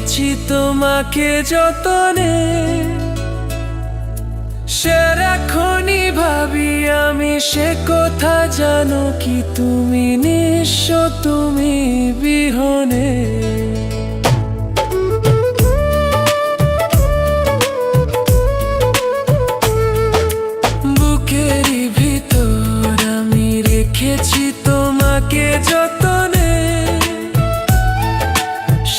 রেখেছি তোমাকে যতনে, সারাক্ষণই ভাবি আমি সে কথা জানো কি তুমি নিঃস্ব, তুমি বিহনে। বুকেরই ভিতর আমি রেখেছি তোমাকে যতনে,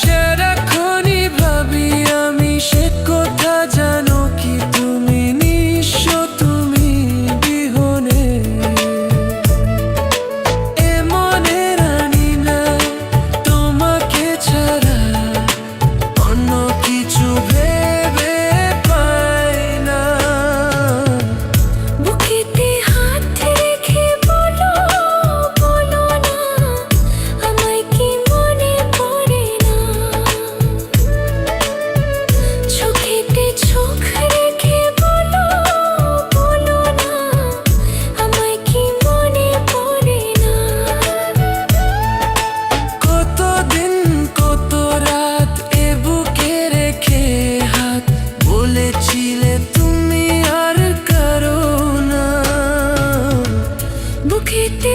সারাক্ষণই ভাবি আমি সে কথা জানো কি তুমি নিঃস্ব, তুমি বিহনে। এ মনে রানি না তোমাকে ছাড়া অন্য কিছু ভেবে পাই না। বুকেতে হাত রেখে বলো, বলো না আমায় কি মনে পড়ে না। চোখেতে চোখ রেখে বলো, বলো না আমায় কি মনে পড়ে না। কতদিন কত রাত এ বুকে রেখে হাত বলেছিলে তুমি আর কারো না। বুকেতে